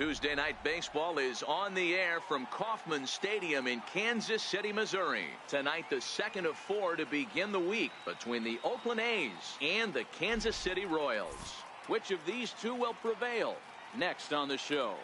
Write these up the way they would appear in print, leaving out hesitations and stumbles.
Tuesday Night Baseball is on the air from Kauffman Stadium in Kansas City, Missouri. Tonight, the second of 4 to begin the week between the Oakland A's and the Kansas City Royals. Which of these two will prevail? Next on the show.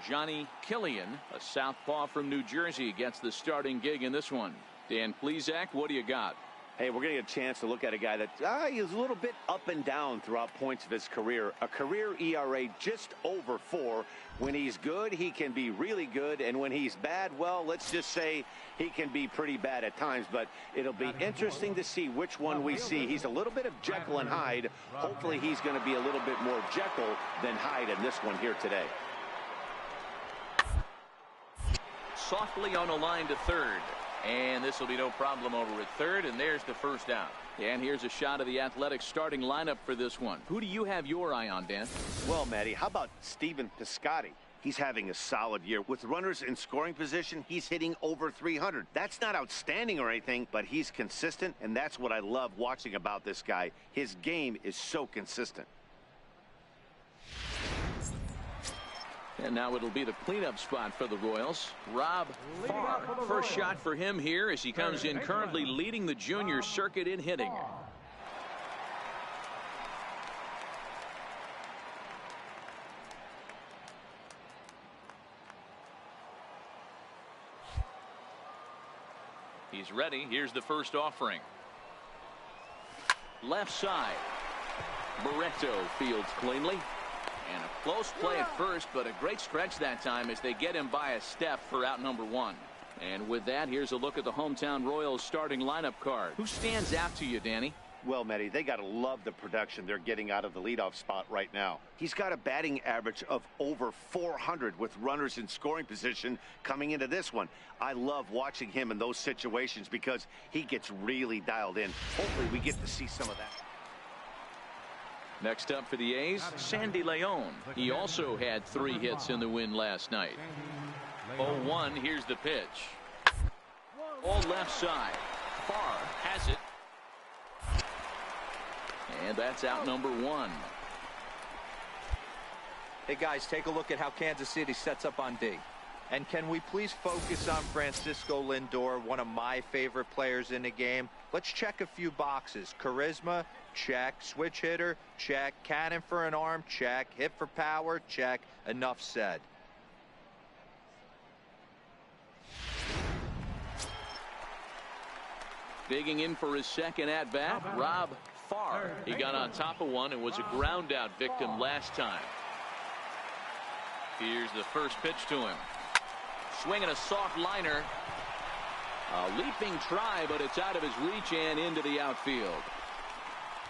Johnny Killian, a southpaw from New Jersey, gets the starting gig in this one. Dan Plesac, what do you got? Hey, we're going to get a chance to look at a guy that is a little bit up and down throughout points of his career. A career ERA just over 4. When he's good, he can be really good. And when he's bad, well, let's just say he can be pretty bad at times. But it'll be interesting to see which one we see. He's a little bit of Jekyll and Hyde. Hopefully he's going to be a little bit more Jekyll than Hyde in this one here today. Softly on a line to third. And this will be no problem over at third, and there's the first out. And here's a shot of the Athletics starting lineup for this one. Who do you have your eye on, Dan? Well, Matty, how about Stephen Piscotty? He's having a solid year. With runners in scoring position, he's hitting over 300. That's not outstanding or anything, but he's consistent, and that's what I love watching about this guy. His game is so consistent. And now it'll be the cleanup spot for the Royals. Rob Farr. First shot for him here as he comes in currently leading the junior circuit in hitting. He's ready. Here's the first offering. Left side. Barreto fields cleanly. And a close play at first, but a great stretch that time as they get him by a step for out number 1. And with that, here's a look at the hometown Royals starting lineup card. Who stands out to you, Danny? Well, Matty, they got to love the production they're getting out of the leadoff spot right now. He's got a batting average of over 400 with runners in scoring position coming into this one. I love watching him in those situations because he gets really dialed in. Hopefully we get to see some of that. Next up for the A's, Sandy Leon. He also had 3 hits in the win last night. 0-1, here's the pitch. All left side. Farr has it. And that's out number 1. Hey guys, take a look at how Kansas City sets up on D. And can we please focus on Francisco Lindor, one of my favorite players in the game? Let's check a few boxes. Charisma, check. Switch hitter, check. Cannon for an arm, check. Hit for power, check. Enough said. Digging in for his second at-bat, Rob Farr. He got on top of one and was a ground-out victim last time. Here's the first pitch to him. Swinging a soft liner. A leaping try, but it's out of his reach and into the outfield.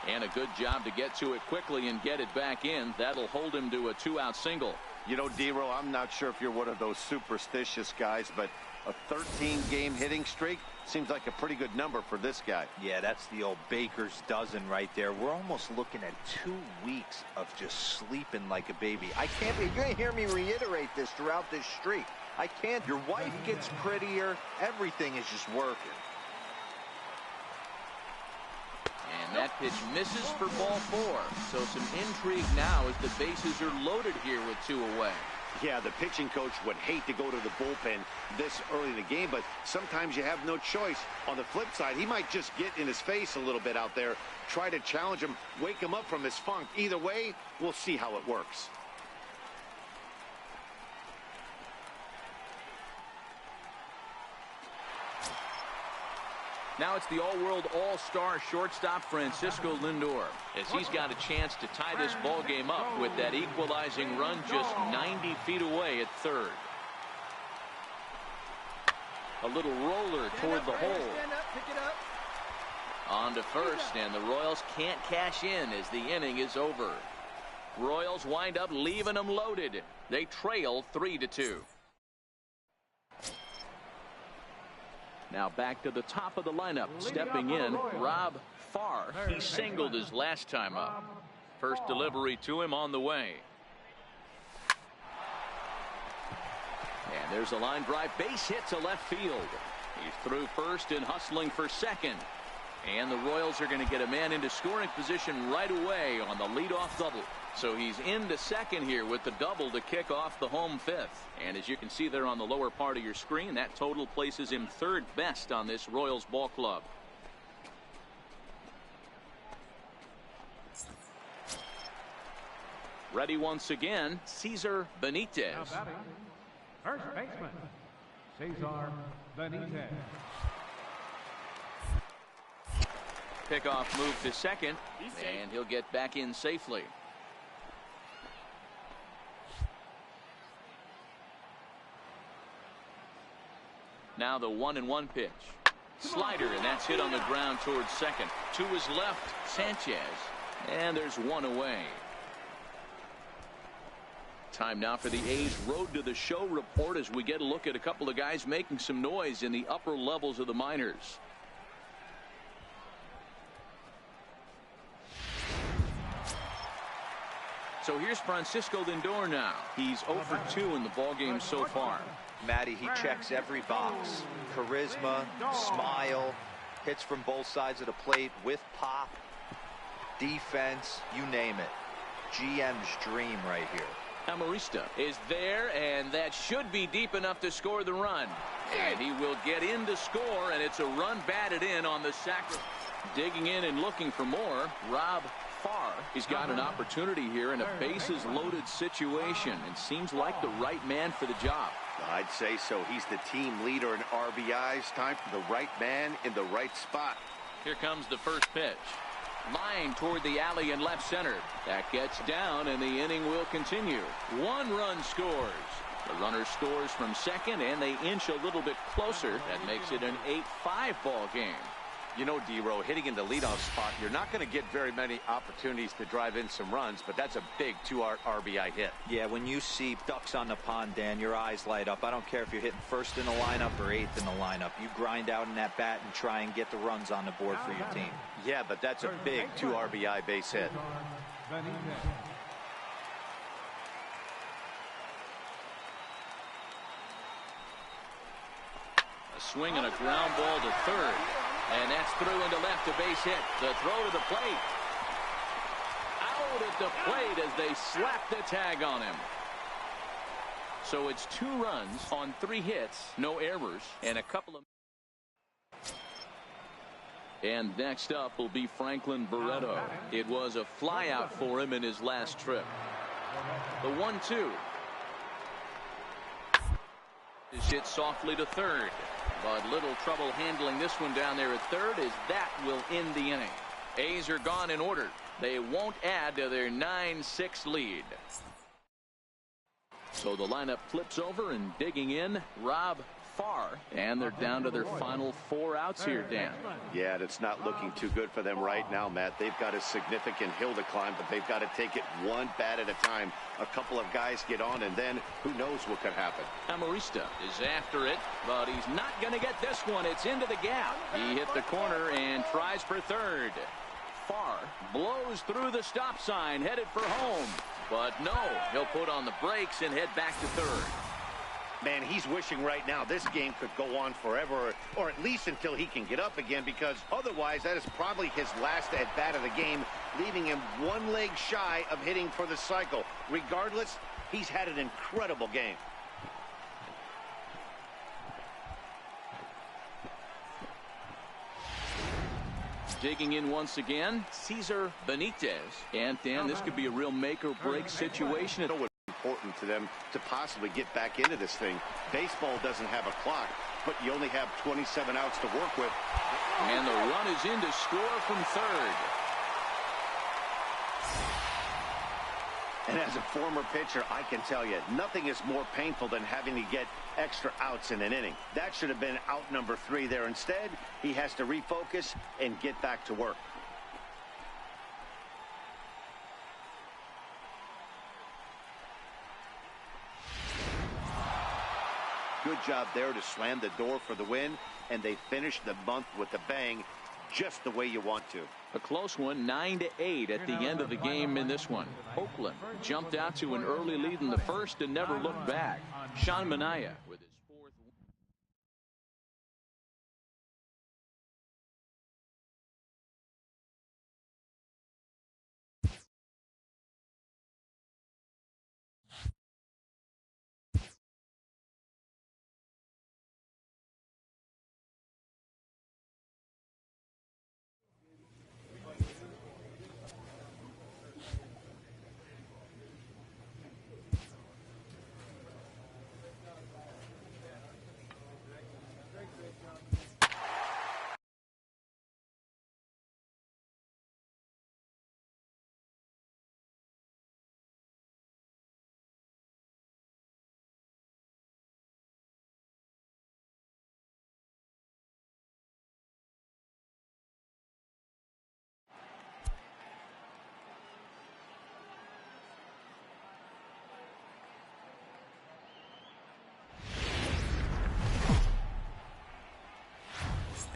And a good job to get to it quickly and get it back in. That'll hold him to a 2-out single. You know, D-Row, I'm not sure if you're one of those superstitious guys, but a 13-game hitting streak seems like a pretty good number for this guy. Yeah, that's the old baker's dozen right there. We're almost looking at 2 weeks of just sleeping like a baby. I can't be. You're going to hear me reiterate this throughout this streak. I can't. Your wife gets prettier. Everything is just working. And that pitch misses for ball 4. So some intrigue now as the bases are loaded here with 2 away. Yeah, the pitching coach would hate to go to the bullpen this early in the game, but sometimes you have no choice. On the flip side, he might just get in his face a little bit out there, try to challenge him, wake him up from his funk. Either way, we'll see how it works. Now it's the all-world all-star shortstop Francisco Lindor as he's got a chance to tie this ball game up with that equalizing run just 90 feet away at third. A little roller toward the hole. On to first, and the Royals can't cash in as the inning is over. Royals wind up leaving them loaded. They trail 3-2. Now back to the top of the lineup. Stepping in, Rob Farr. He singled his last time up. First delivery to him on the way. And there's a line drive base hit to left field. He's through first and hustling for second. And the Royals are going to get a man into scoring position right away on the leadoff double. So he's into second here with the double to kick off the home fifth. And as you can see there on the lower part of your screen, that total places him third best on this Royals ball club. Ready once again, Cesar Benitez. Now batting, first baseman, Cesar Benitez. Pickoff move to second, and he'll get back in safely. Now the 1-1 pitch. Slider, and that's hit on the ground towards second. To his left, Sanchez. And there's one away. Time now for the A's Road to the Show report as we get a look at a couple of guys making some noise in the upper levels of the minors. So here's Francisco Lindor now. He's 0 for 2 in the ballgame so far. Matty, he checks every box. Charisma, smile, hits from both sides of the plate with pop, defense, you name it. GM's dream right here. Amarista is there, and that should be deep enough to score the run. And he will get in to score, and it's a run batted in on the sacrifice. Digging in and looking for more, Rob Farr. He's got an opportunity here in a bases loaded situation and seems like the right man for the job. I'd say so. He's the team leader in RBIs. Time for the right man in the right spot. Here comes the first pitch. Line toward the alley in left center. That gets down, and the inning will continue. One run scores. The runner scores from second, and they inch a little bit closer. That makes it an 8-5 ball game. You know, D-Row, hitting in the leadoff spot, you're not going to get very many opportunities to drive in some runs, but that's a big 2 RBI hit. Yeah, when you see ducks on the pond, Dan, your eyes light up. I don't care if you're hitting first in the lineup or 8th in the lineup. You grind out in that bat and try and get the runs on the board for your team. Yeah, but that's a big 2 RBI base hit. A swing and a ground ball to third. And that's through into left, a base hit. The throw to the plate. Out at the plate as they slap the tag on him. So it's 2 runs on 3 hits, no errors, and a couple of... And next up will be Franklin Barreto. It was a flyout for him in his last trip. The 1-2. Is hit softly to third. But little trouble handling this one down there at third as that will end the inning. A's are gone in order. They won't add to their 9-6 lead. So the lineup flips over and digging in, Rob Farr. And they're down to their final 4 outs here, Dan. Yeah, it's not looking too good for them right now, Matt. They've got a significant hill to climb, but they've got to take it one bat at a time. A couple of guys get on, and then who knows what could happen. Amarista is after it, but he's not going to get this one. It's into the gap. He hit the corner and tries for third. Farr blows through the stop sign, headed for home. But no, he'll put on the brakes and head back to third. Man, he's wishing right now this game could go on forever, or at least until he can get up again, because otherwise that is probably his last at-bat of the game, leaving him 1 leg shy of hitting for the cycle. Regardless, he's had an incredible game. Digging in once again, Cesar Benitez. And Dan, this could be a real make-or-break situation. It's so important to them to possibly get back into this thing. Baseball doesn't have a clock, but you only have 27 outs to work with. And the run is in to score from third. And as a former pitcher, I can tell you, nothing is more painful than having to get extra outs in an inning. That should have been out number 3 there. Instead, he has to refocus and get back to work. Good job there to slam the door for the win, and they finished the month with a bang, just the way you want to. A close one, 9-8 at the end of the game in this one. Oakland jumped out to an early lead in the first and never looked back. Sean Manaea with his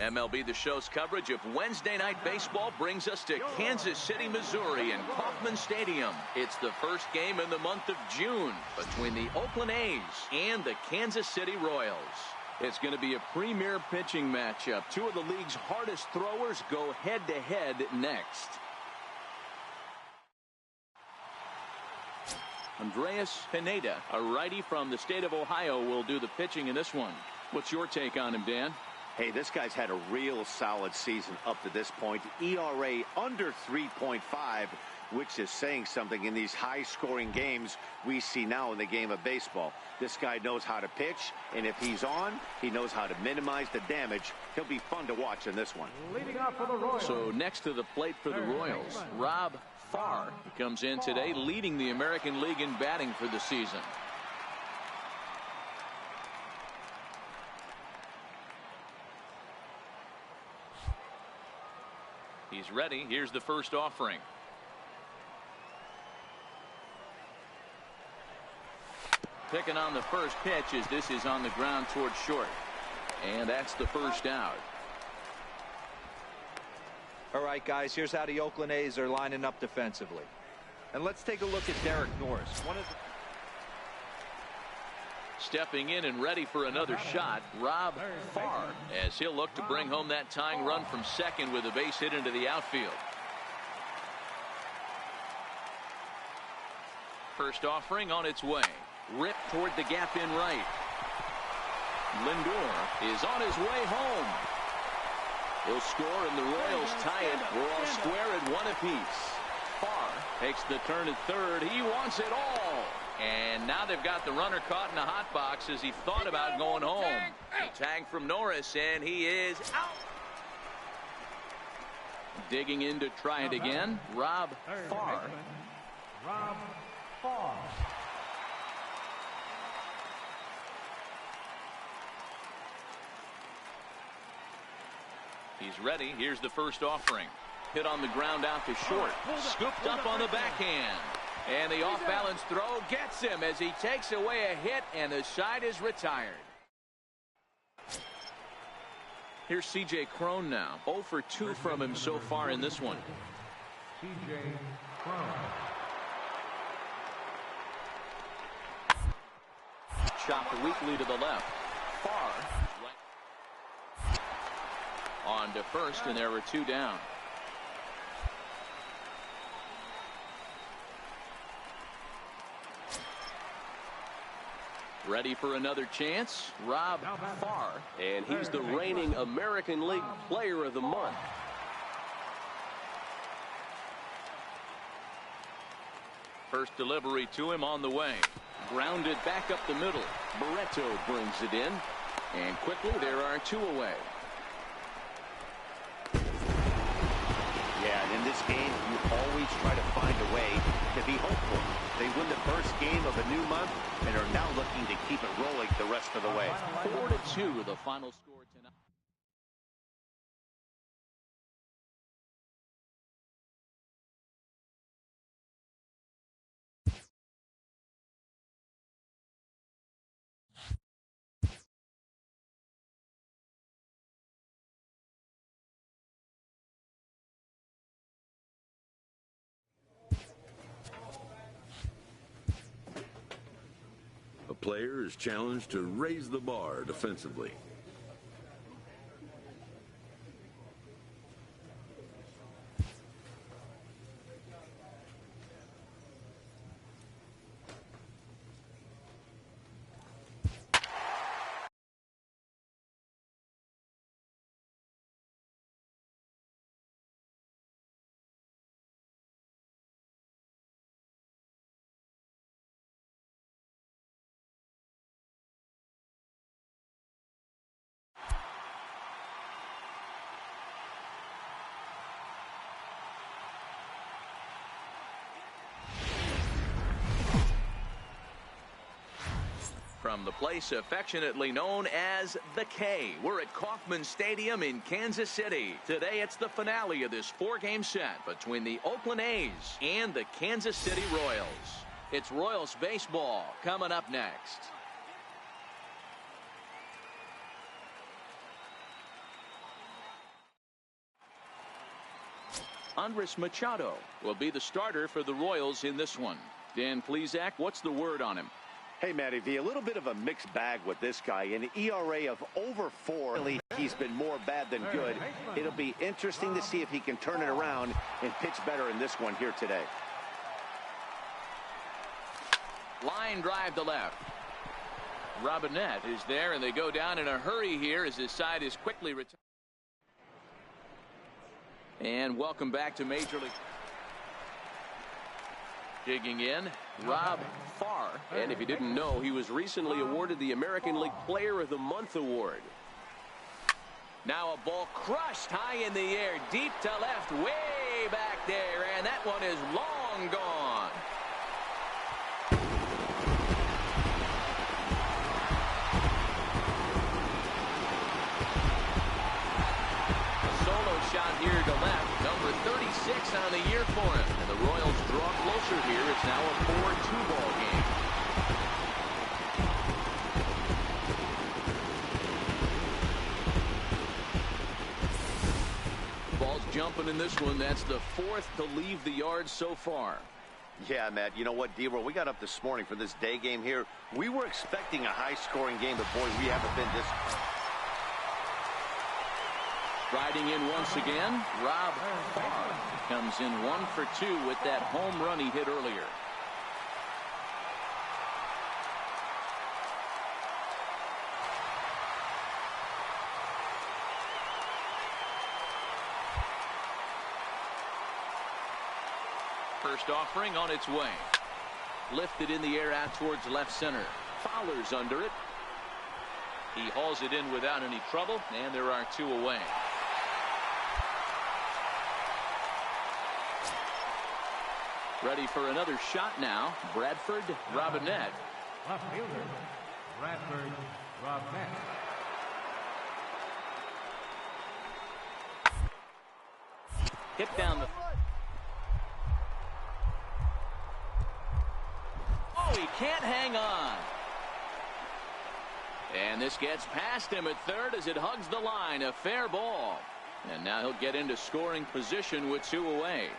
MLB The Show's coverage of Wednesday Night Baseball brings us to Kansas City, Missouri in Kauffman Stadium. It's the first game in the month of June between the Oakland A's and the Kansas City Royals. It's going to be a premier pitching matchup. Two of the league's hardest throwers go head-to-head next. Andreas Pineda, a righty from the state of Ohio, will do the pitching in this one. What's your take on him, Dan? Hey, this guy's had a real solid season up to this point. ERA under 3.5, which is saying something in these high-scoring games we see now in the game of baseball. This guy knows how to pitch, and if he's on, he knows how to minimize the damage. He'll be fun to watch in this one. Leading off for the Royals. So next to the plate for the Royals, Rob Farr comes in today, leading the American League in batting for the season. He's ready. Here's the first offering. Picking on the first pitch as this is on the ground towards short. And that's the first out. All right, guys, here's how the Oakland A's are lining up defensively. And let's take a look at Derek Norris. Stepping in and ready for another shot, Rob Farr, as he'll look to bring home that tying run from second with a base hit into the outfield. First offering on its way. Ripped toward the gap in right. Lindor is on his way home. He'll score and the Royals tie it. We're all square at one apiece. Farr takes the turn at third. He wants it all. And now they've got the runner caught in the hot box as he thought about going home. Tag from Norris, and he is out. Digging in to try it again, Rob Farr. Rob Farr. He's ready. Here's the first offering. Hit on the ground out to short. Scooped up on the backhand. And the off-balance throw gets him as he takes away a hit, and the side is retired. Here's C.J. Cron now. 0 for 2 from him so far in this one. C.J. Cron. Chopped weakly to the left. Farr right on to first, and there were 2 down. Ready for another chance, Rob Farr. And he's the reigning American League Player of the Month. First delivery to him on the way. Grounded back up the middle. Barreto brings it in. And quickly there are 2 away. Yeah, and in this game, you always try to find a way to be hopeful. They win the first game of a new month and are now looking to keep it rolling the rest of the way. 4-2 the final score tonight. A player is challenged to raise the bar defensively. From the place affectionately known as the K, we're at Kauffman Stadium in Kansas City. Today it's the finale of this 4-game set between the Oakland A's and the Kansas City Royals. It's Royals baseball coming up next. Andres Machado will be the starter for the Royals in this one. Dan Plesac, what's the word on him? Hey, Matty V, a little bit of a mixed bag with this guy. An ERA of over 4. He's been more bad than good. It'll be interesting to see if he can turn it around and pitch better in this one here today. Line drive to left. Robinette is there, and they go down in a hurry here as his side is quickly retired. And welcome back to Major League. Digging in, Rob Farr. And if you didn't know, he was recently awarded the American League Player of the Month award. Now a ball crushed high in the air, deep to left, way back there, and that one is long gone. Solo shot here to left, number 36 on the year for him. And the Royals draw closer here. It's now a 4-2 ball game. Ball's jumping in this one. That's the 4th to leave the yard so far. Yeah, Matt, you know what, D-Roll, we got up this morning for this day game here. We were expecting a high-scoring game, but, boy, we haven't been this. Riding in once again, Rob Farr comes in 1 for 2 with that home run he hit earlier. First offering on its way. Lifted in the air out towards left center. Fowler's under it. He hauls it in without any trouble, and there are 2 away. Ready for another shot now. Bradford Robinette. Left fielder, Bradford Robinette. Hit down the. Oh, he can't hang on. And this gets past him at third as it hugs the line. A fair ball. And now he'll get into scoring position with 2 away.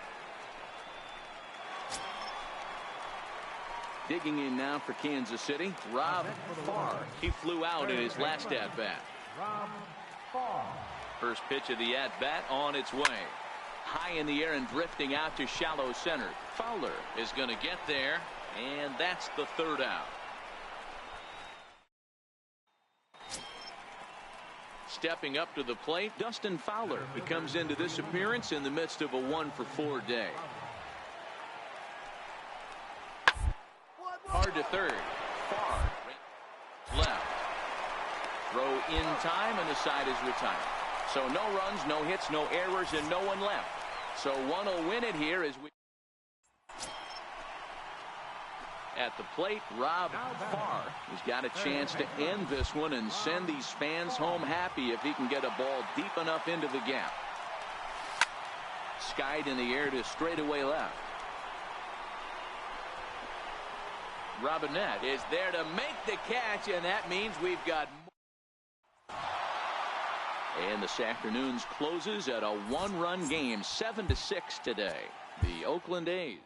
Digging in now for Kansas City, Rob Farr. He flew out in his last at-bat. Rob Farr. First pitch of the at-bat on its way. High in the air and drifting out to shallow center. Fowler is going to get there, and that's the 3rd out. Stepping up to the plate, Dustin Fowler. He comes into this appearance in the midst of a 1 for 4 day. Hard to third. Farr left. Throw in time, and the side is retired. So no runs, no hits, no errors, and no one left. So one will win it here as we. At the plate, Rob Farr has got a chance to end this one and send these fans home happy if he can get a ball deep enough into the gap. Skied in the air to straightaway left. Robinette is there to make the catch, and that means we've got more. And this afternoon's closes at a 1-run game, 7-6 today. The Oakland A's.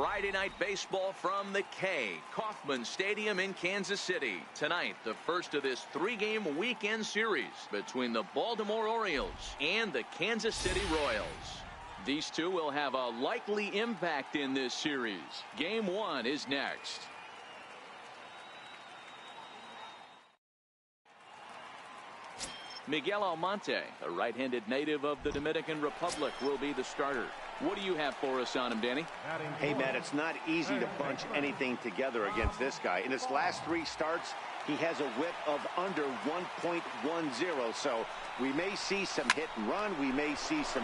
Friday night baseball from the K, Kauffman Stadium in Kansas City. Tonight, the first of this 3-game weekend series between the Baltimore Orioles and the Kansas City Royals. These two will have a likely impact in this series. Game 1 is next. Miguel Almonte, a right-handed native of the Dominican Republic, will be the starter. What do you have for us on him, Danny? Hey, Matt, it's not easy to bunch anything together against this guy. In his last 3 starts, he has a whip of under 1.10. So we may see some hit and run. We may see some...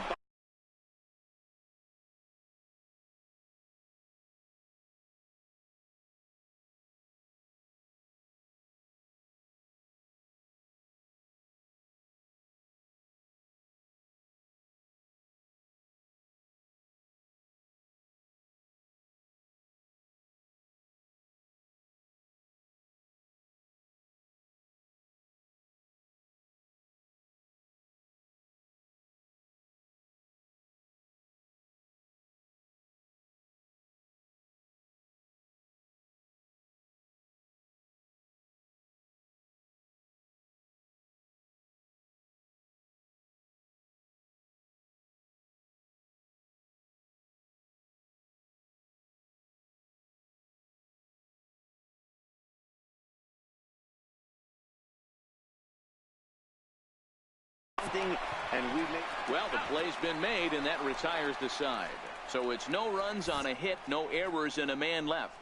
Well, the play's been made, and that retires the side. So it's no runs on a hit, no errors, and a man left.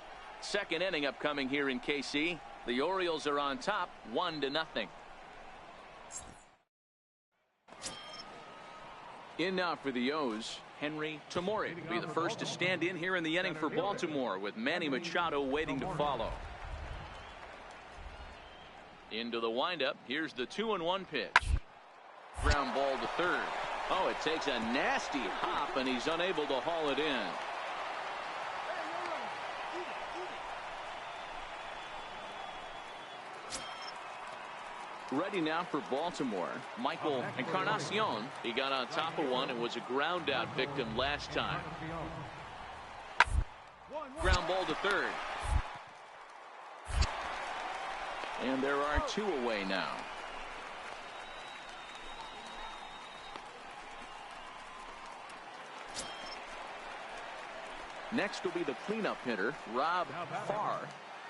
Second inning upcoming here in KC. The Orioles are on top, 1-0. In now for the O's, Henry Tamori will be the first to stand in here in the inning for Baltimore, with Manny Machado waiting to follow. Into the windup. Here's the 2-1 pitch. Ground ball to third. Oh, it takes a nasty hop, and he's unable to haul it in. Ready now for Baltimore, Michael Encarnacion. He got on top of one and was a ground out victim last time. Ground ball to third. And there are 2 away now. Next will be the cleanup hitter, Rob Farr.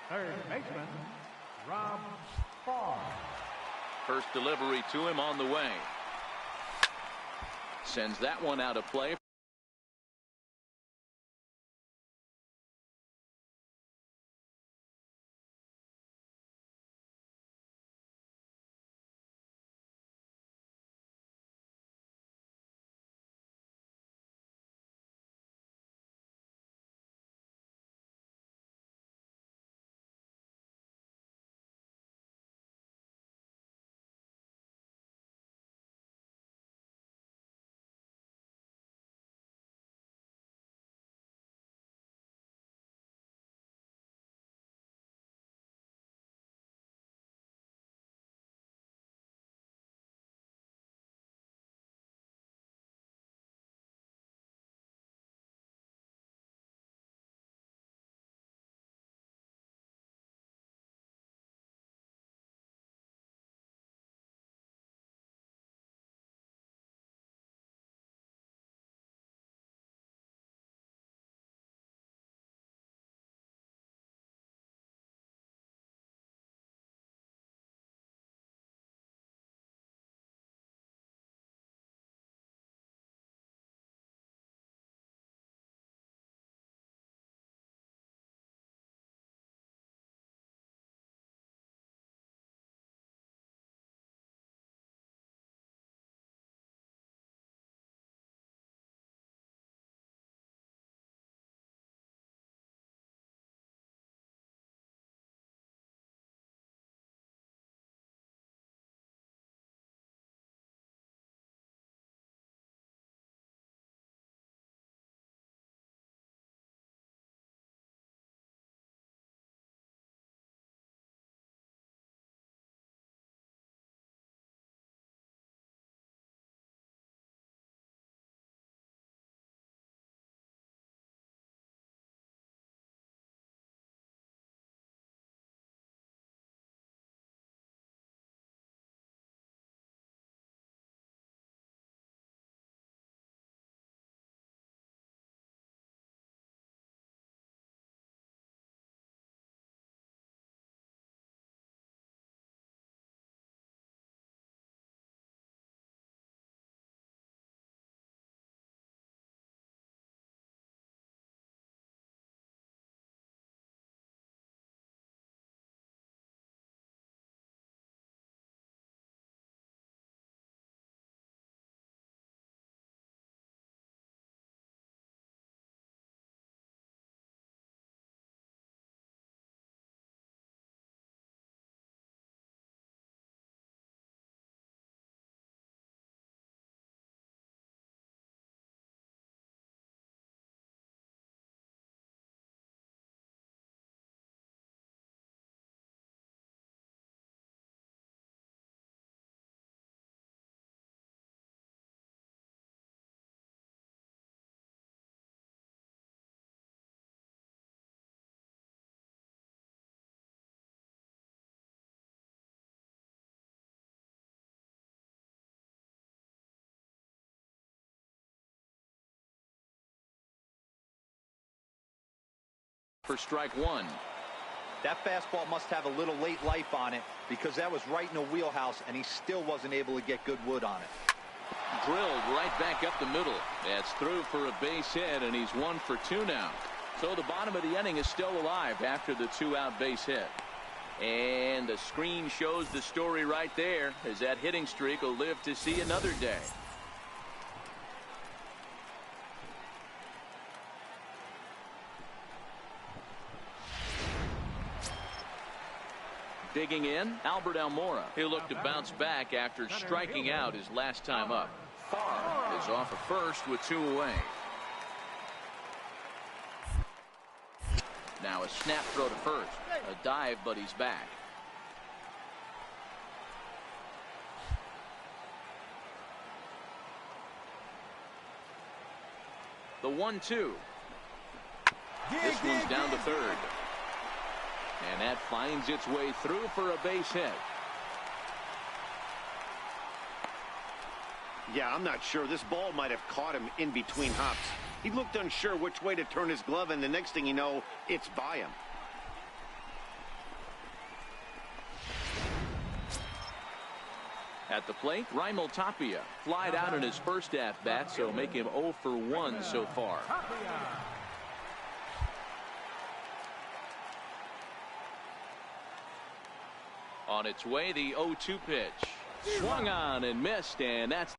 Third baseman, Rob Farr. First delivery to him on the way. Sends that one out of play. for strike one. That fastball must have a little late life on it because that was right in the wheelhouse, and he still wasn't able to get good wood on it. Drilled right back up the middle. That's through for a base hit, and he's 1 for 2 now. So the bottom of the inning is still alive after the 2-out base hit. And the screen shows the story right there, as that hitting streak will live to see another day. Digging in, Albert Almora. He'll look to bounce back after striking out his last time up. Farr is off of first with 2 away. Now a snap throw to first. A dive, but he's back. The 1-2. This one's down to third. And that finds its way through for a base hit. Yeah, I'm not sure. This ball might have caught him in between hops. He looked unsure which way to turn his glove, and the next thing you know, it's by him. At the plate, Raimel Tapia flied out in his first at-bat, so make him 0 for 1 so far. On its way, the 0-2 pitch. Swung on and missed, and that's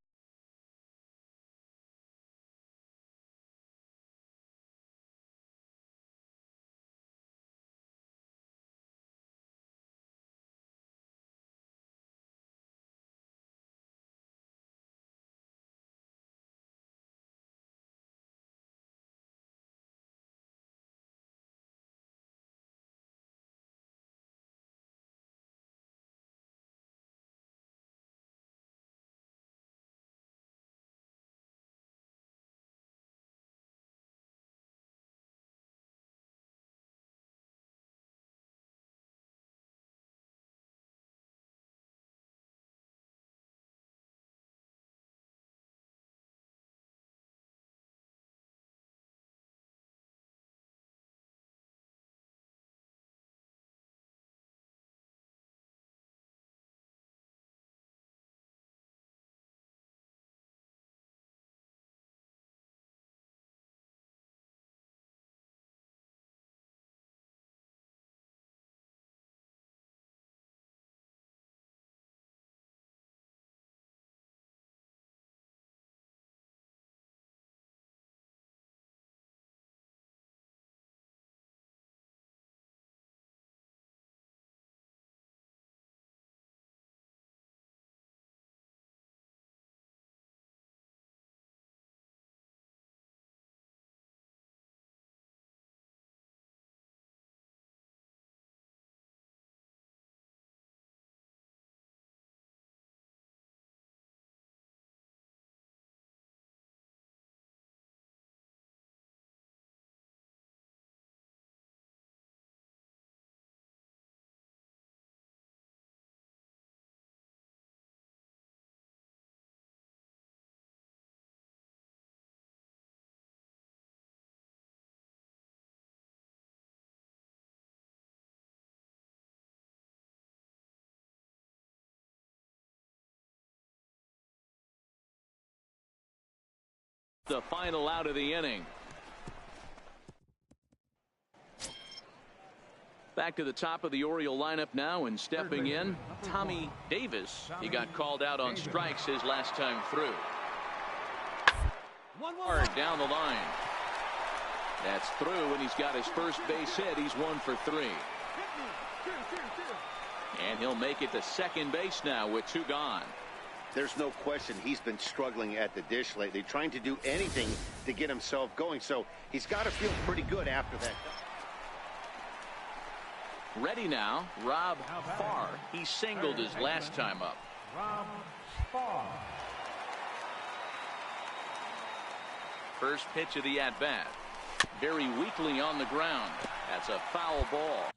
the final out of the inning. Back to the top of the Oriole lineup now, and stepping in, Tommy Davis. He got called out on strikes his last time through. Hard down the line. That's through, and he's got his first base hit. He's 1 for 3. And he'll make it to second base now with 2 gone. There's no question he's been struggling at the dish lately, trying to do anything to get himself going. So he's got to feel pretty good after that. Ready now, Rob Farr. He singled his last time up. Rob Farr. First pitch of the at-bat. Very weakly on the ground. That's a foul ball.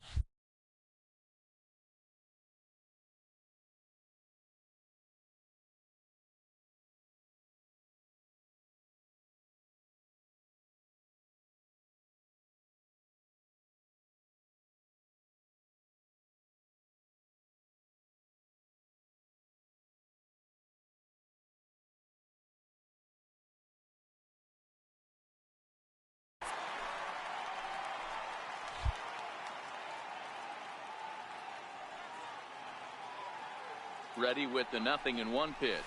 Ready with the 0-1 pitch.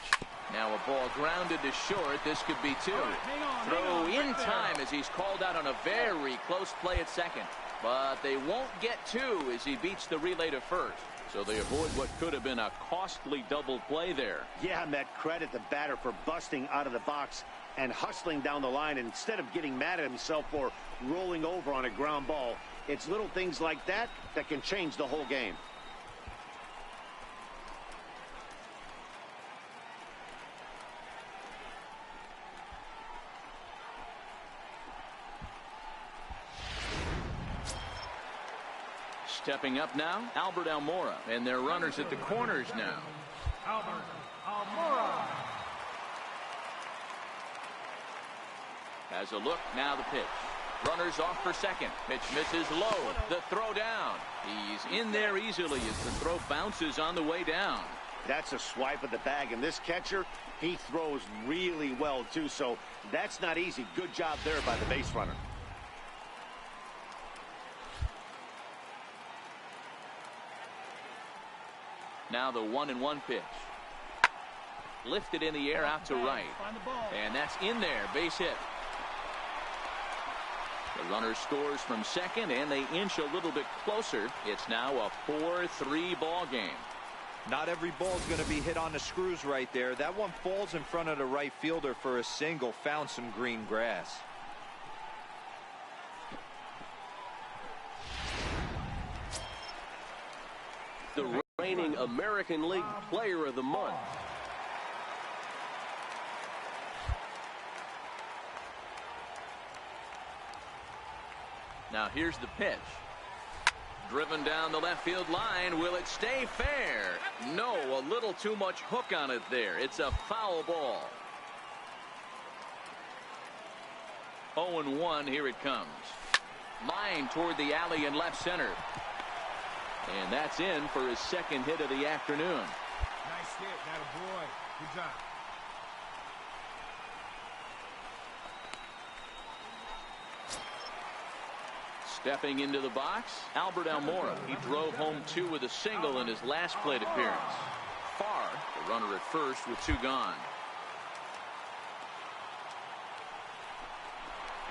Now a ball grounded to short. This could be two. Throw in time as he's called out on a very close play at second. But they won't get two as he beats the relay to first. So they avoid what could have been a costly double play there. Yeah, Met, credit the batter for busting out of the box and hustling down the line instead of getting mad at himself for rolling over on a ground ball. It's little things like that that can change the whole game. Stepping up now, Albert Almora, and their runners at the corners now. Albert Almora. Has a look, now the pitch. Runners off for second. Pitch misses low. The throw down. He's in there easily as the throw bounces on the way down. That's a swipe of the bag, and this catcher, he throws really well too, so that's not easy. Good job there by the base runner. Now the 1-1 pitch. Lifted in the air out to right. And that's in there. Base hit. The runner scores from second, and they inch a little bit closer. It's now a 4-3 ball game. Not every ball is going to be hit on the screws right there. That one falls in front of the right fielder for a single. Found some green grass. The reigning American League Player of the Month. Now here's the pitch. Driven down the left field line. Will it stay fair? No, a little too much hook on it there. It's a foul ball. 0-1, here it comes. Line toward the alley in left center. And that's in for his second hit of the afternoon. Nice hit, that boy. Good job. Stepping into the box, Albert Almora. He drove home 2 with a single in his last plate appearance. Farr, the runner at first with 2 gone.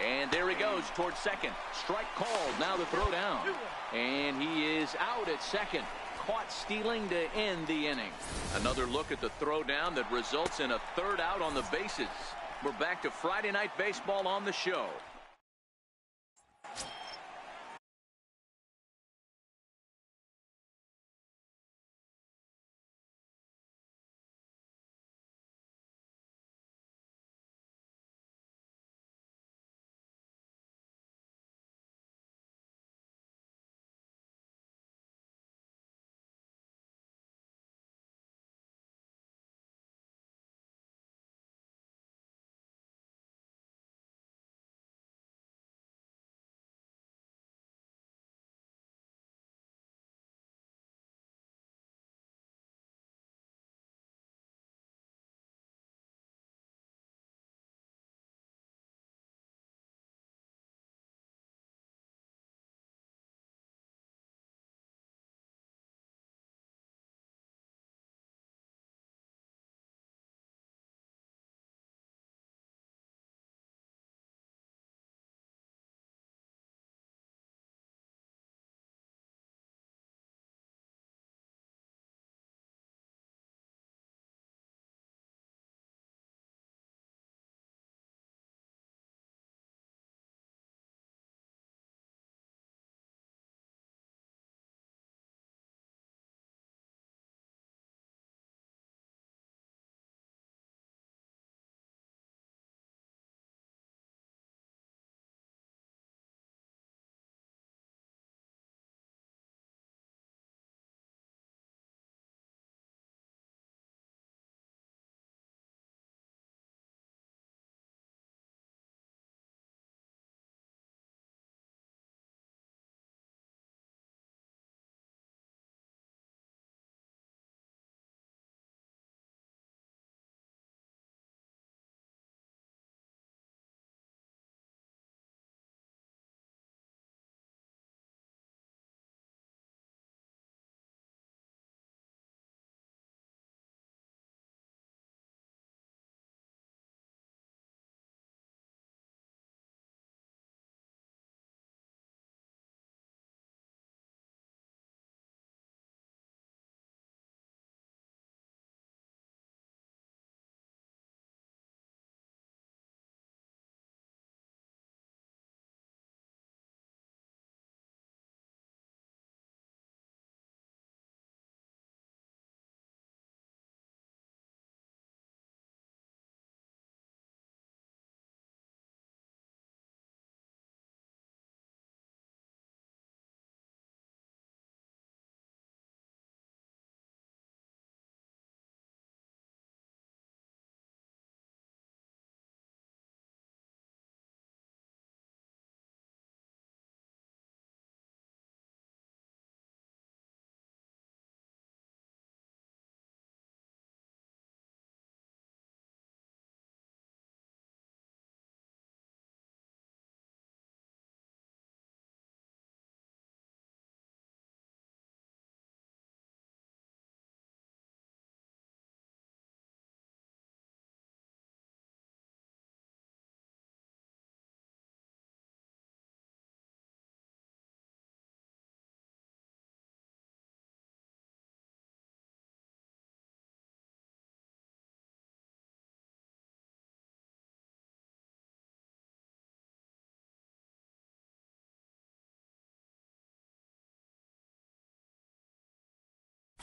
And there he goes towards second. Strike called. Now the throw down. And he is out at second. Caught stealing to end the inning. Another look at the throw down that results in a 3rd out on the bases. We're back to Friday Night Baseball on the show.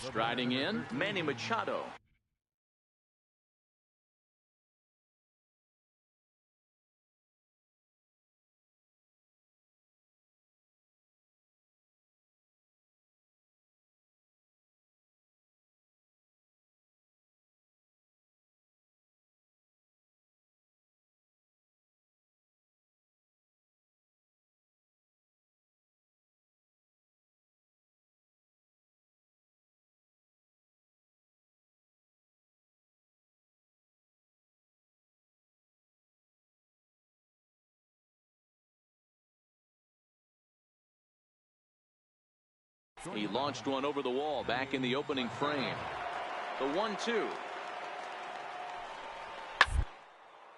Striding in, Manny Machado. He launched one over the wall back in the opening frame. The 1-2.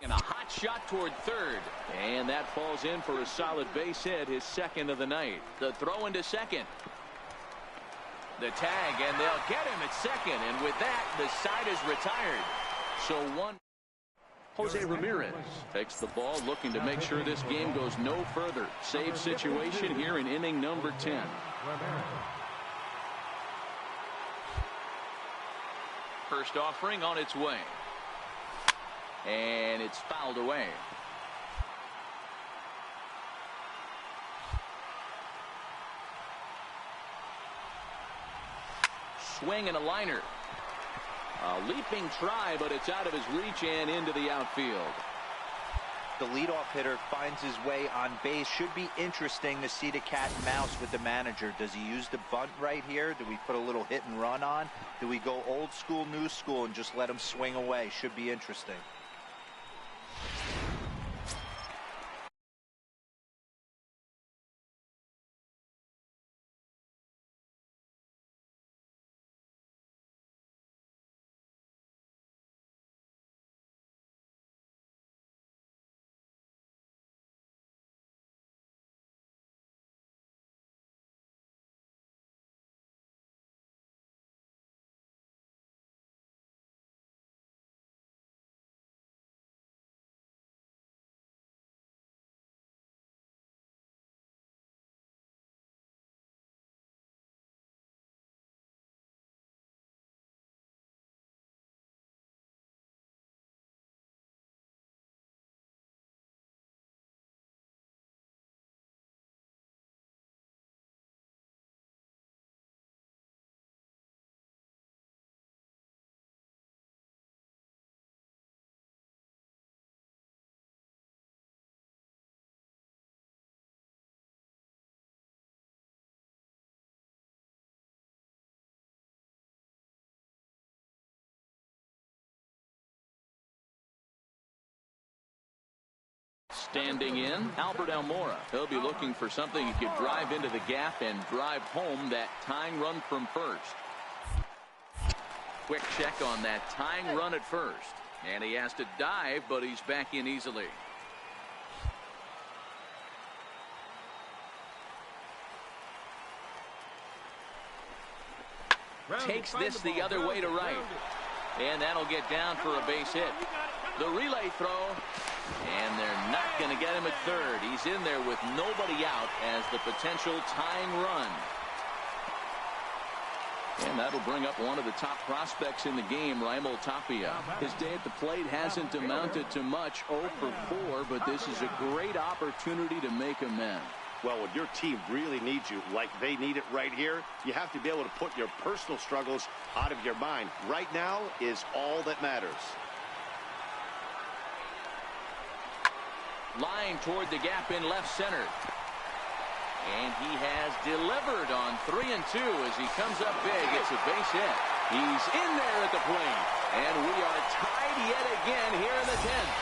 And a hot shot toward third. And that falls in for a solid base hit, his second of the night. The throw into second. The tag, and they'll get him at second. And with that, the side is retired. So one. Jose Ramirez takes the ball, looking to make sure this game goes no further. Save situation here in inning number 10. First offering on its way. And it's fouled away. Swing and a liner. A leaping try, but it's out of his reach and into the outfield. The leadoff hitter finds his way on base. Should be interesting to see the cat and mouse with the manager. Does he use the bunt right here? Do we put a little hit and run on? Do we go old school, new school, and just let him swing away? Should be interesting. Standing in, Albert Almora. He'll be looking for something he could drive into the gap and drive home that tying run from first. Quick check on that tying run at first. And he has to dive, but he's back in easily. Takes this the other way to right. And that'll get down for a base hit. The relay throw. And they're not going to get him at third. He's in there with nobody out as the potential tying run. And that'll bring up one of the top prospects in the game, Raimel Tapia. His day at the plate hasn't amounted to much, 0 for 4, but this is a great opportunity to make amends. Well, when your team really needs you, like they need it right here, you have to be able to put your personal struggles out of your mind. Right now is all that matters. Line toward the gap in left center. And he has delivered on 3-2 as he comes up big. It's a base hit. He's in there at the plate. And we are tied yet again here in the 10th.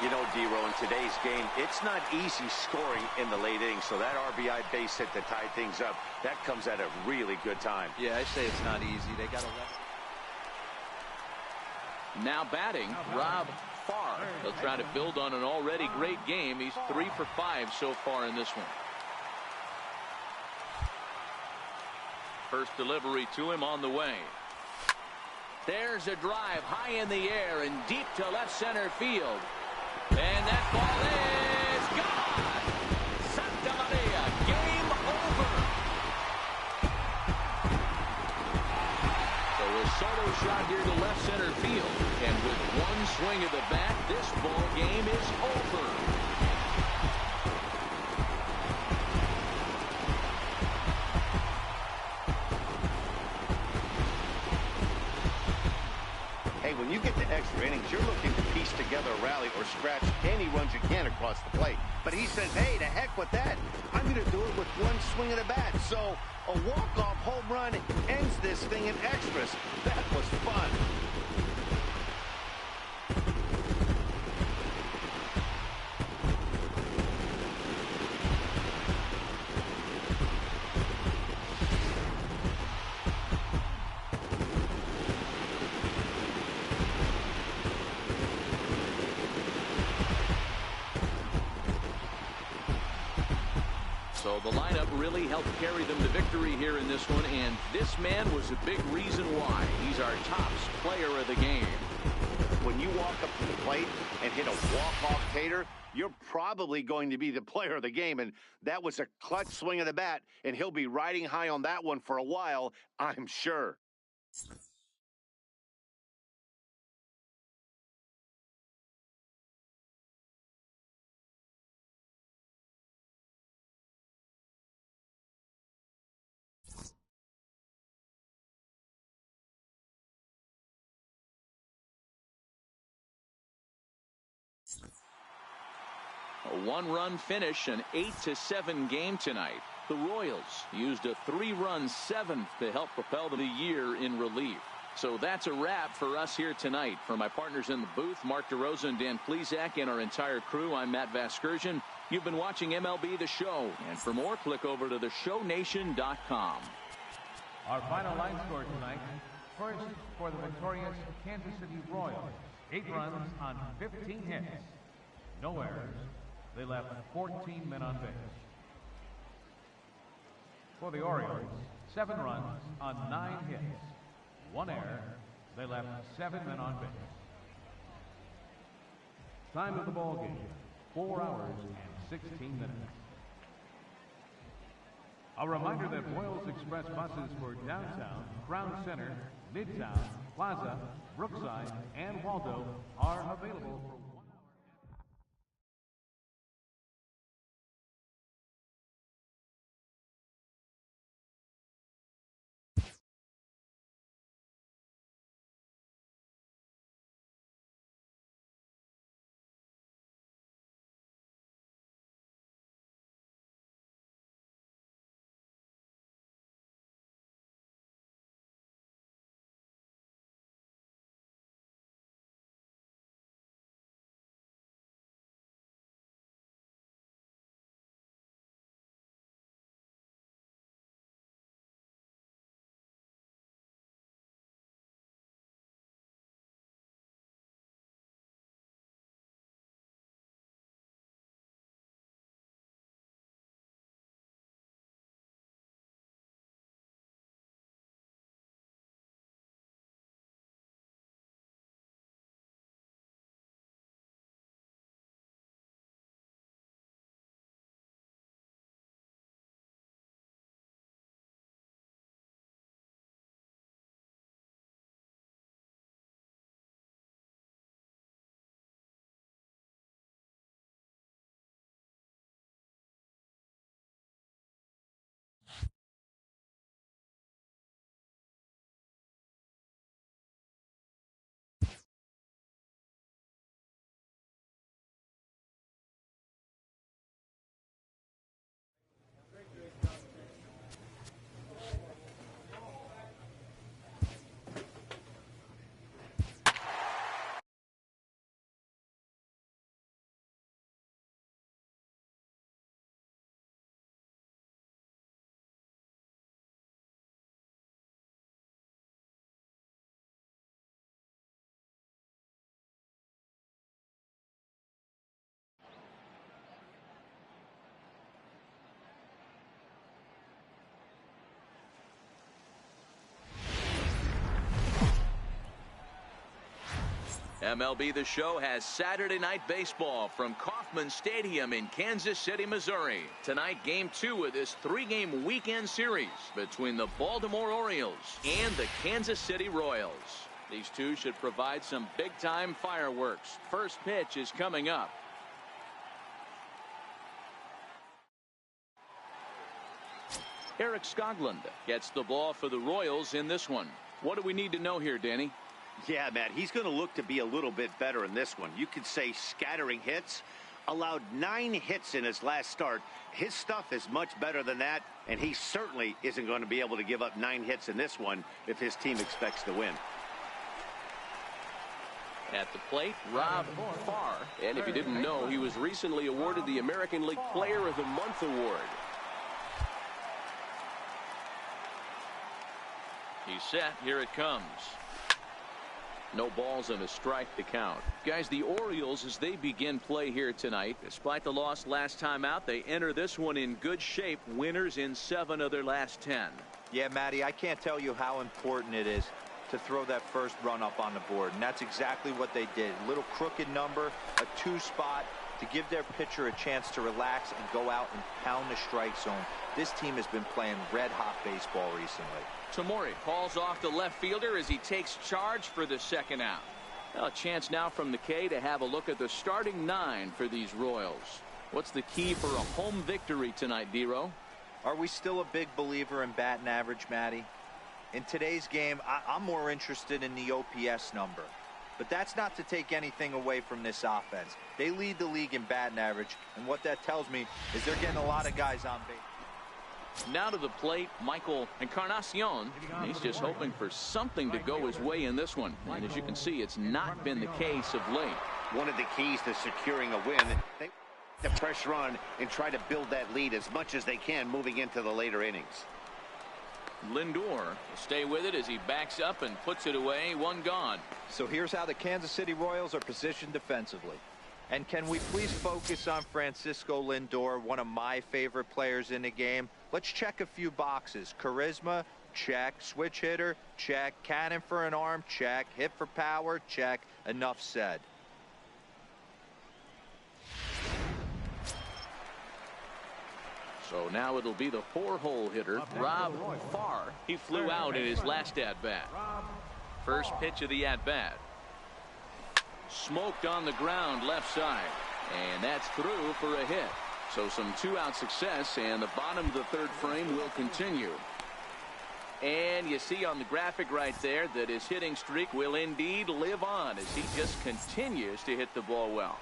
You know, D-Row, in today's game, it's not easy scoring in the late innings. So that RBI base hit to tie things up, that comes at a really good time. Yeah, I say it's not easy. They got to let. Now batting, Rob Farr. He'll try to build on an already great game. He's 3 for 5 so far in this one. First delivery to him on the way. There's a drive high in the air and deep to left center field. And that ball is gone. Santa Maria, game over. solo shot here to left center field. And with one swing of the bat, this ball game is over. Hey, when you get to extra innings, you're looking to piece together a rally or scratch any runs you can across the plate. But he says, hey, to heck with that. I'm going to do it with one swing of the bat. So a walk-off home run ends this thing in extras. That was fun. So the lineup really helped carry them to victory here in this one, and this man was a big reason why. He's our top player of the game. When you walk up to the plate and hit a walk-off tater, you're probably going to be the player of the game, and that was a clutch swing of the bat, and he'll be riding high on that one for a while, I'm sure. A one-run finish, an 8-7 game tonight. The Royals used a 3-run seventh to help propel the year in relief. So that's a wrap for us here tonight. For my partners in the booth, Mark DeRosa and Dan Plesac, and our entire crew, I'm Matt Vasgersian. You've been watching MLB The Show. And for more, click over to theshownation.com. Our final line score tonight. First, for the victorious Kansas City Royals, 8 runs on 15 hits. No errors. They left 14 men on base. For the Orioles, 7 runs on 9 hits. 1 error. They left 7 men on base. Time of the ball game, 4 hours and 16 minutes. A reminder that Royals Express buses for downtown, Crown Center, Midtown, Plaza, Brookside, and Waldo are available for MLB The Show has Saturday Night Baseball from Kauffman Stadium in Kansas City, Missouri. Tonight, Game 2 of this 3-game weekend series between the Baltimore Orioles and the Kansas City Royals. These two should provide some big-time fireworks. First pitch is coming up. Eric Skoglund gets the ball for the Royals in this one. What do we need to know here, Danny? Yeah, Matt, he's going to look to be a little bit better in this one. You could say scattering hits. Allowed 9 hits in his last start. His stuff is much better than that, and he certainly isn't going to be able to give up 9 hits in this one if his team expects to win. At the plate, Rob Farr. And if you didn't know, he was recently awarded the American League Player of the Month award. He's set. Here it comes. No balls and a strike to count. Guys, the Orioles, as they begin play here tonight, despite the loss last time out, they enter this one in good shape. Winners in 7 of their last 10. Yeah, Matty, I can't tell you how important it is to throw that first run up on the board. And that's exactly what they did. A little crooked number, a 2 spot to give their pitcher a chance to relax and go out and pound the strike zone. This team has been playing red-hot baseball recently. Tamori calls off the left fielder as he takes charge for the second out. Well, a chance now from the K to have a look at the starting 9 for these Royals. What's the key for a home victory tonight, D-Row? Are we still a big believer in batting average, Matty? In today's game, I'm more interested in the OPS number. But that's not to take anything away from this offense. They lead the league in batting average, and what that tells me is they're getting a lot of guys on base. Now to the plate, Michael Encarnacion. He's just hoping for something to go his way in this one. And as you can see, it's not been the case of late. One of the keys to securing a win, they put the pressure on and try to build that lead as much as they can moving into the later innings. Lindor will stay with it as he backs up and puts it away. 1 gone. So here's how the Kansas City Royals are positioned defensively. And can we please focus on Francisco Lindor, one of my favorite players in the game? Let's check a few boxes. Charisma, check. Switch hitter, check. Cannon for an arm, check. Hit for power, check. Enough said. So now it'll be the 4-hole hitter, Rob Farr. He flew out in his last at-bat. First pitch of the at-bat. Smoked on the ground left side. And that's through for a hit. So some 2-out success, and the bottom of the 3rd frame will continue. And you see on the graphic right there that his hitting streak will indeed live on as he just continues to hit the ball well.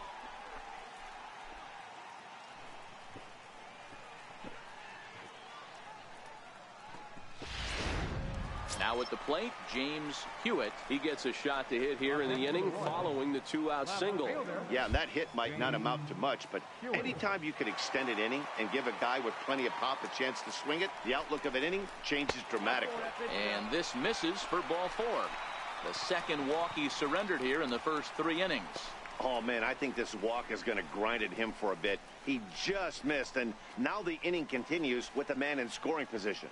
Now at the plate, James Hewitt. He gets a shot to hit here in the inning following the 2-out single. Yeah, and that hit might not amount to much, but anytime you can extend an inning and give a guy with plenty of pop a chance to swing it, the outlook of an inning changes dramatically. And this misses for ball 4. The second walk he surrendered here in the first 3 innings. Oh, man, I think this walk is going to grind at him for a bit. He just missed, and now the inning continues with a man in scoring position.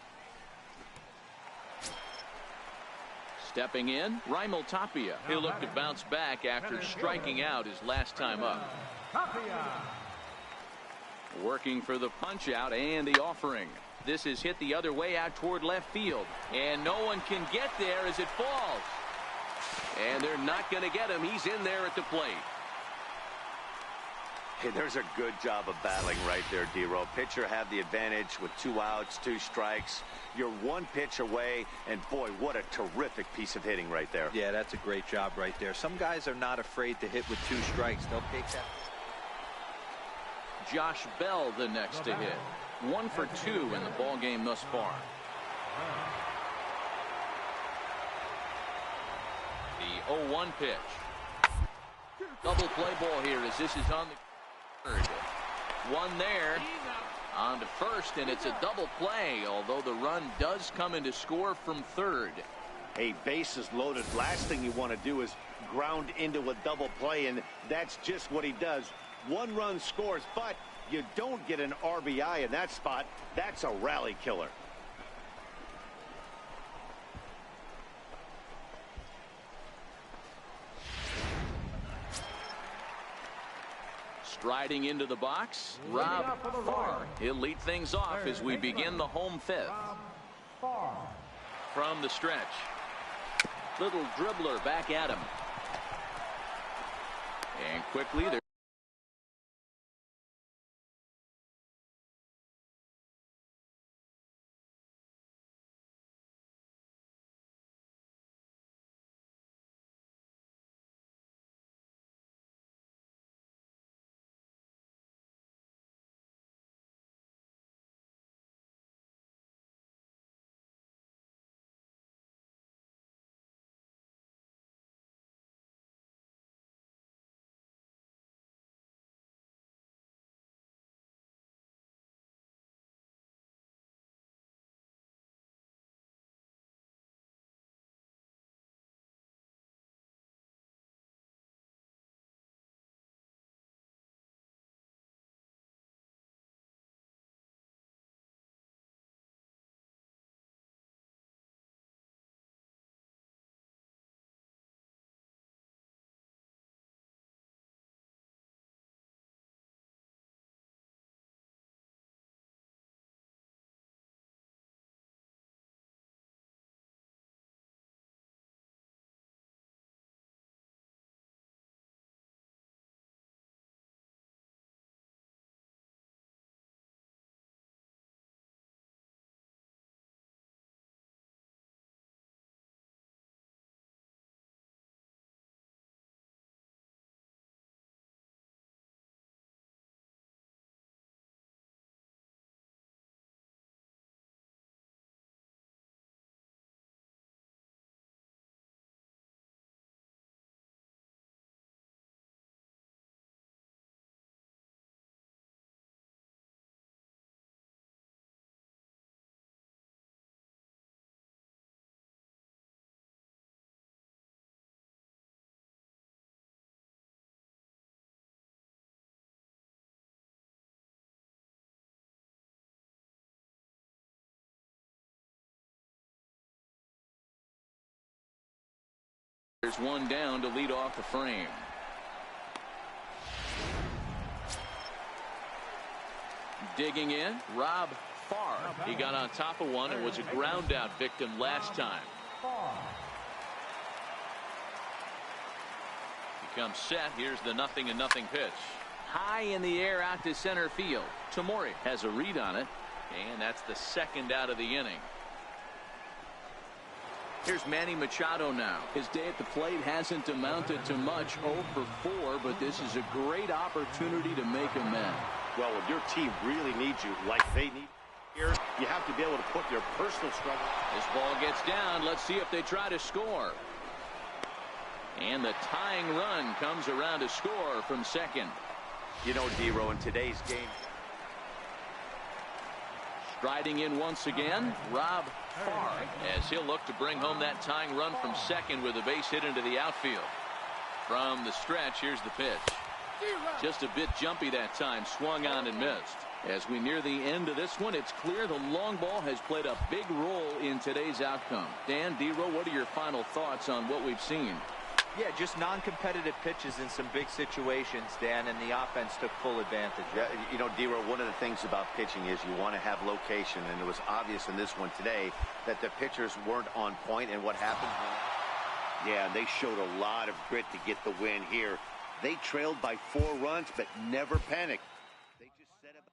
Stepping in, Raimel Tapia. He'll look to bounce back after striking out his last time up. Working for the punch out and the offering. This is hit the other way out toward left field. And no one can get there as it falls. And they're not going to get him. He's in there at the plate. Hey, there's a good job of battling right there, D-Row. Pitcher had the advantage with 2 outs, 2 strikes. You're 1 pitch away, and boy, what a terrific piece of hitting right there. Yeah, that's a great job right there. Some guys are not afraid to hit with 2 strikes. They'll take that. Josh Bell the next to hit. 1 for 2 in the ball game thus far. The 0-1 pitch. Double play ball here as this is on the 3rd. 1 there. On to first, and it's a double play, although the run does come into score from 3rd. Hey, bases loaded. Last thing you want to do is ground into a double play, and that's just what he does. 1 run scores, but you don't get an RBI in that spot. That's a rally killer. Riding into the box, Rob Farr. He'll lead things off as we begin the home fifth. From the stretch. Little dribbler back at him. And quickly there. There's one down to lead off the frame. Digging in, Rob Farr. He got on top of one and was a ground out victim last time. He comes set. Here's the 0-0 pitch. High in the air out to center field. Tamori has a read on it, and that's the second out of the inning. Here's Manny Machado now. His day at the plate hasn't amounted to much, 0 for 4, but this is a great opportunity to make amends. Well, when your team really needs you, like they need here, you have to be able to put your personal struggle. This ball gets down. Let's see if they try to score. And the tying run comes around to score from second. You know, D-Row, in today's game. Striding in once again, Rob Farr, as he'll look to bring home that tying run from second with a base hit into the outfield. From the stretch, here's the pitch. Just a bit jumpy that time, swung on and missed. As we near the end of this one, it's clear the long ball has played a big role in today's outcome. Dan, D-Row, what are your final thoughts on what we've seen? Yeah, just non-competitive pitches in some big situations, Dan, and the offense took full advantage. Yeah, you know, D-Row, one of the things about pitching is you want to have location, and it was obvious in this one today that the pitchers weren't on point, and what happened? Yeah, they showed a lot of grit to get the win here. They trailed by 4 runs, but never panicked. They just set up.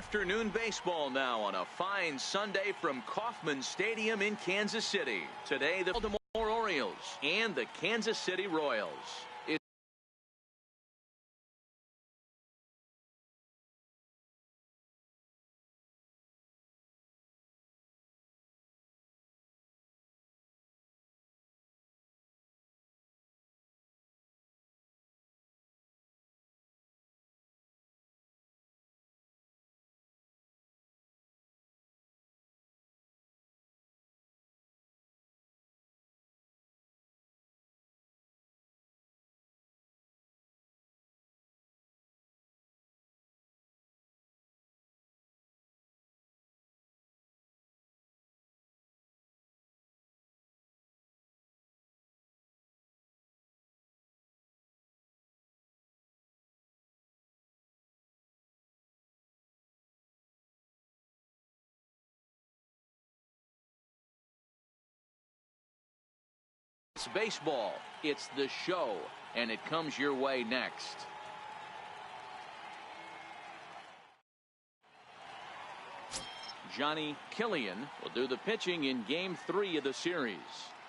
afternoon baseball now on a fine Sunday from Kauffman Stadium in Kansas City. Today, the Baltimore Orioles and the Kansas City Royals. It's baseball. It's the show, and it comes your way next. Johnny Killian will do the pitching in Game 3 of the series.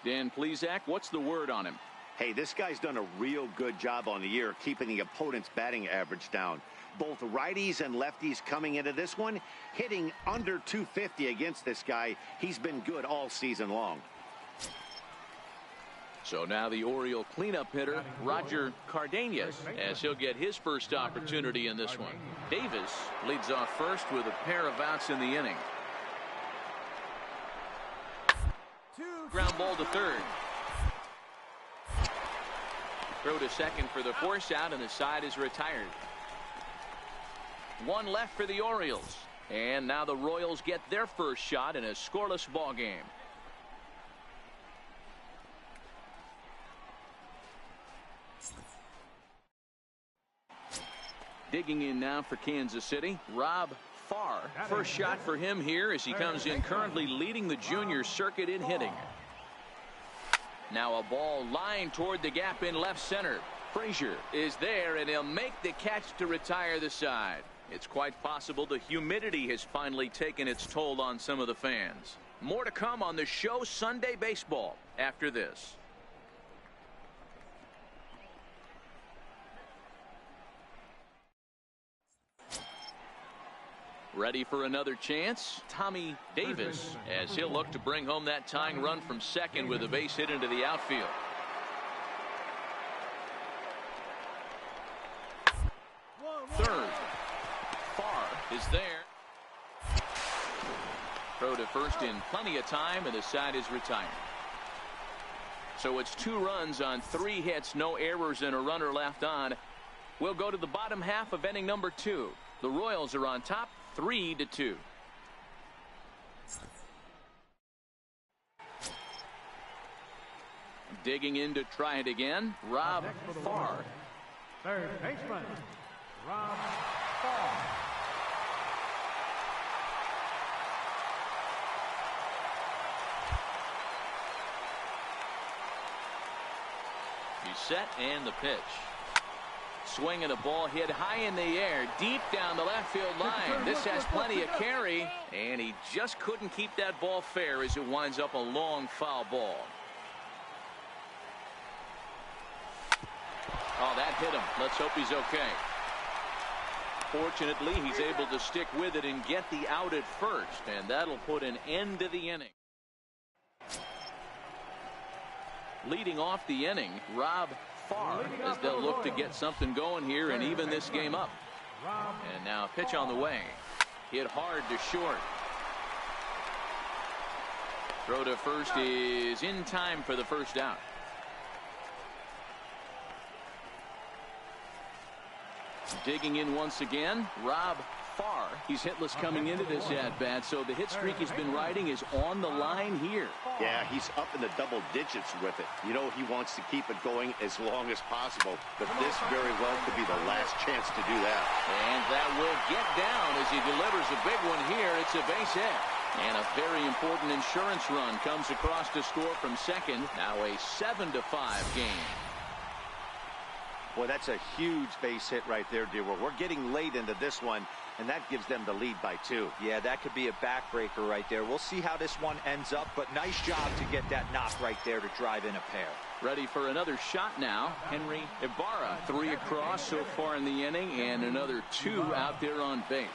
Dan Plesac, what's the word on him? Hey, this guy's done a real good job on the year keeping the opponent's batting average down. Both righties and lefties coming into this one, hitting under 250 against this guy. He's been good all season long. So now the Oriole cleanup hitter, Roger Cardenas, as he'll get his first opportunity in this one. Davis leads off first with a pair of outs in the inning. Ground ball to third. Throw to second for the force out, and the side is retired. One left for the Orioles. And now the Royals get their first shot in a scoreless ball game. Digging in now for Kansas City, Rob Farr. First shot for him here as he comes in currently leading the junior circuit in hitting. Now a ball lined toward the gap in left center. Frazier is there, and he'll make the catch to retire the side. It's quite possible the humidity has finally taken its toll on some of the fans. More to come on the show Sunday Baseball after this. Ready for another chance? Tommy Davis, as he'll look to bring home that tying run from second with a base hit into the outfield. Third. Farr is there. Throw to first in plenty of time, and the side is retired. So it's 2 runs on 3 hits, no errors, and a runner left on. We'll go to the bottom half of inning number 2. The Royals are on top, 3-2. Digging in to try it again, Rob Farr. Third baseman, Rob Farr. He's set, and the pitch. Swing and a ball hit high in the air, deep down the left field line. This has plenty of carry, and he just couldn't keep that ball fair as it winds up a long foul ball. Oh, that hit him. Let's hope he's okay. Fortunately, he's able to stick with it and get the out at first, and that'll put an end to the inning. Leading off the inning, Rob Farr, as they'll look to get something going here and even this game up. And now a pitch on the way. Hit hard to short. Throw to first is in time for the first out. Digging in once again, Rob Farr. He's hitless coming into this at-bat, so the hit streak he's been riding is on the line here. Yeah, he's up in the double digits with it. You know, he wants to keep it going as long as possible, but this very well could be the last chance to do that. And that will get down as he delivers a big one here. It's a base hit. And a very important insurance run comes across to score from second. Now a 7-5 game. Boy, that's a huge base hit right there, dear. We're getting late into this one. and that gives them the lead by 2. Yeah, that could be a backbreaker right there. We'll see how this one ends up, but nice job to get that knock right there to drive in a pair. Ready for another shot now. Henry Ibarra, 3 across so far in the inning, and another 2 out there on base.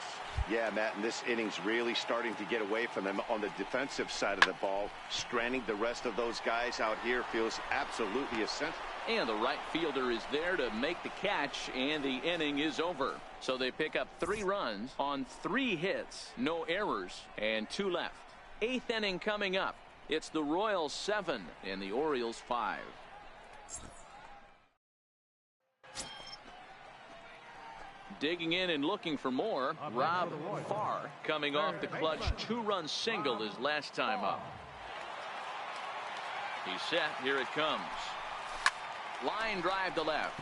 Yeah, Matt, and this inning's really starting to get away from them on the defensive side of the ball. Stranding the rest of those guys out here feels absolutely essential. And the right fielder is there to make the catch, and the inning is over. So they pick up 3 runs on 3 hits, no errors, and 2 left. 8th inning coming up. It's the Royals 7 and the Orioles 5. Digging in and looking for more, Rob Farr coming off the clutch 2-run single his last time up. He's set. Here it comes. Line drive to left.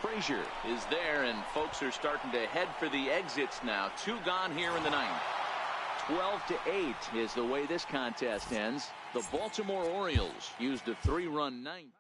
Frazier is there, and folks are starting to head for the exits now. 2 gone here in the 9th. 12-8 is the way this contest ends. The Baltimore Orioles used a 3-run 9th.